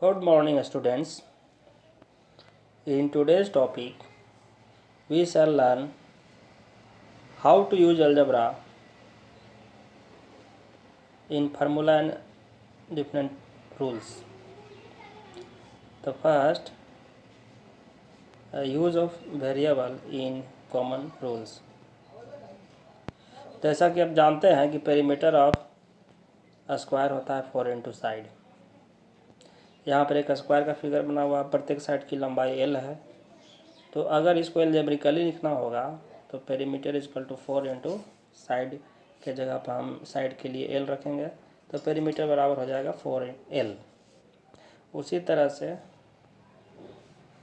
Good morning, students. In today's topic, we shall learn how to use algebra in formula and different rules. The first, use of variable in common rules. जैसा कि आप जानते हैं कि perimeter of square होता है 4 into side. यहाँ पर एक स्क्वायर का फिगर बना हुआ है, प्रत्येक साइड की लंबाई l है। तो अगर इसको एल्जेब्रिकली लिखना होगा तो perimeter equal to 4 into side के जगह पर हम साइड के लिए l रखेंगे, तो पेरीमीटर बराबर हो जाएगा 4l। उसी तरह से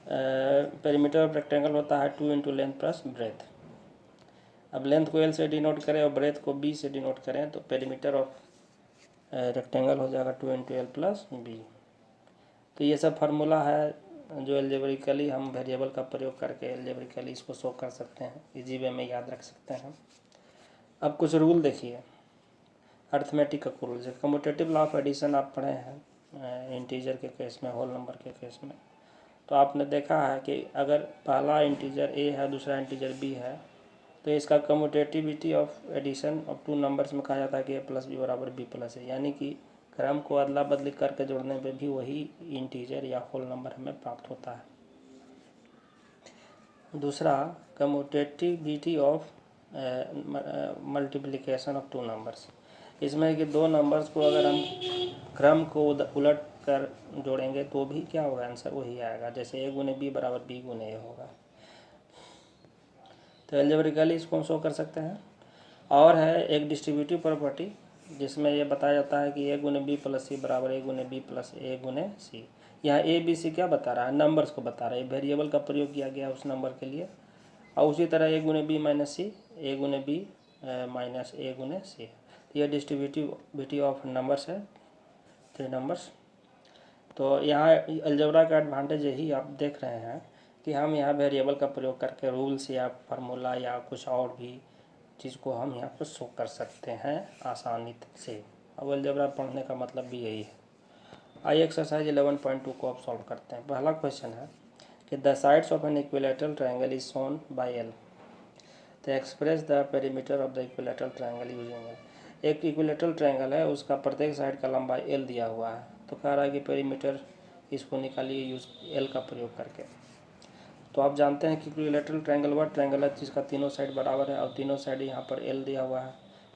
पेरीमीटर ऑफ रेक्टेंगल होता है 2 इंटू लेंथ प्लस ब्रेथ। अब लेंथ को l से डिनोट करें और ब्रेथ को b से डिनोट करें तो पेरीमीटर ऑफ रेक्टेंगल हो जाएगा 2 इंटू एल प्लस बी। तो ये सब फार्मूला है जो एल्जेब्रिकली हम वेरिएबल का प्रयोग करके एल्जेब्रिकली इसको शो कर सकते हैं, इजी वे में याद रख सकते हैं। अब कुछ रूल देखिए अर्थमेटिक का रूल, जैसे कम्यूटेटिव लॉ ऑफ एडिशन आप पढ़े हैं इंटीजर के केस में, होल नंबर के केस में। तो आपने देखा है कि अगर पहला इंटीजर ए है दूसरा इंटीजर बी है तो इसका commutativity of addition of two numbers में कहा जाता है कि ए प्लस बी बराबर बी प्लस है, यानी कि क्रम को अदला बदली करके जोड़ने पे भी वही इंटीजर या होल नंबर हमें प्राप्त होता है। दूसरा, commutativity of multiplication of two numbers. इसमें कि दो नंबर्स को अगर हम क्रम को उलट कर जोड़ेंगे तो भी क्या होगा, आंसर वही आएगा, जैसे ए गुने बी बराबर बी गुने ए होगा। तो एल्जेब्रिकली इसको हम शो कर सकते हैं। और है एक डिस्ट्रीब्यूटिव प्रॉपर्टी जिसमें ये बताया जाता है कि ए गुने बी प्लस सी बराबर ए गुने बी प्लस ए गुने सी। यहाँ ए बी सी क्या बता रहा है, नंबर्स को बता रहा है, वेरिएबल का प्रयोग किया गया उस नंबर के लिए। और उसी तरह ए गुने बी माइनस सी, ए गुने बी माइनस ए गुने सी। तो ये डिस्ट्रीब्यूटिविटी ऑफ नंबर्स है, 3 नंबर्स। तो यहाँ अलजेब्रा का एडवांटेज यही आप देख रहे हैं कि हम यहाँ वेरिएबल का प्रयोग करके रूल्स या फार्मूला या कुछ और भी चीज़ को हम यहाँ पर शो कर सकते हैं आसानी से। अब अलजेब्रा पढ़ने का मतलब भी यही है। आइए एक्सरसाइज 11.2 को आप सॉल्व करते हैं। पहला क्वेश्चन है कि the sides of an equilateral triangle is shown by L. तो express the perimeter of the equilateral triangle using L. एक इक्विलैटरल ट्रायंगल है, उसका प्रत्येक साइड का लंबाई एल दिया हुआ है, तो कह रहा है कि पेरीमीटर इसको निकालिए यूज एल का प्रयोग करके। तो आप जानते हैं कि इक्विलैटरल ट्रायंगल वह ट्रायंगल है जिसका तीनों साइड बराबर है और तीनों साइड यहाँ पर एल दिया हुआ है।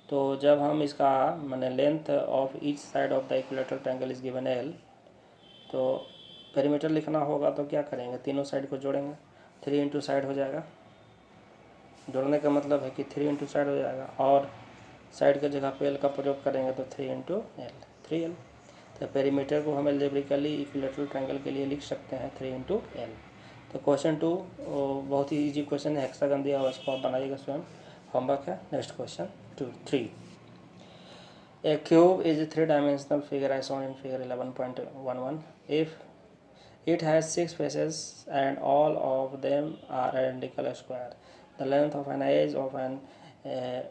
तो जब हम इसका माने length of each side of the equilateral triangle is given L, तो पेरीमीटर लिखना होगा तो क्या करेंगे, तीनों साइड को जोड़ेंगे, 3 इंटू साइड हो जाएगा। जोड़ने का मतलब है कि 3 इंटू साइड हो जाएगा, और साइड के जगह पे एल का प्रयोग करेंगे तो 3 इंटू एल, 3l। तो पेरीमीटर को हम एल्जेब्रिकली इक्विलैटरल ट्रायंगल के लिए लिख सकते हैं 3 इंटू एल। तो क्वेश्चन 2 बहुत ही इजी क्वेश्चन है, हेक्सागन दिया हुआ, इसको आप बनाइएगा स्वयं, होमवर्क है। Next question 3, a cube is 3 dimensional figure as shown in figure 11.11 if it has 6 faces and all of them are identical square. The length of an edge uh,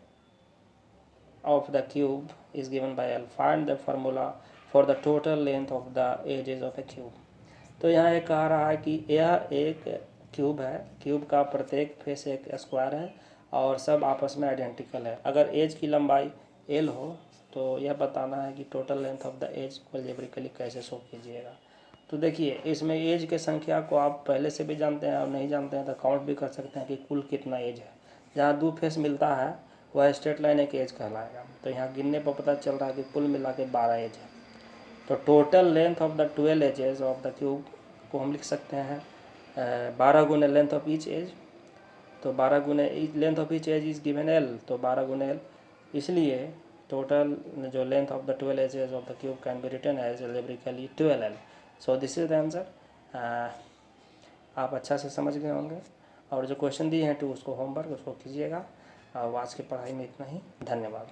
of the cube is given by L. Find the formula for the total length of the edges of a cube. तो यहाँ ये कह रहा है कि यह एक cube है, क्यूब का प्रत्येक फेस एक स्क्वायर है और सब आपस में आइडेंटिकल है। अगर एज की लंबाई L हो तो यह बताना है कि total length of the edge को एल्जेब्रिकली कैसे शो कीजिएगा। तो देखिए इसमें एज के संख्या को आप पहले से भी जानते हैं और नहीं जानते हैं तो काउंट भी कर सकते हैं कि कुल कितना एज है। जहाँ 2 फेस मिलता है वह स्ट्रेट लाइन एक एज कहलाएगा। तो यहाँ गिनने पर पता चल रहा है कि कुल मिला के 12 एज है। तो total length of the 12 edges of the cube को हम लिख सकते हैं 12 गुने लेंथ ऑफ ईच एज। तो 12 गुने length of each edge is given L, तो 12 गुने एल, इसलिए टोटल जो length of the 12 edges of the cube can be written as algebraically 12l। So this is the answer. आप अच्छा से समझ गए होंगे, और जो क्वेश्चन दिए हैं तो उसको होमवर्क उसको कीजिएगा। आज की पढ़ाई में इतना ही, धन्यवाद।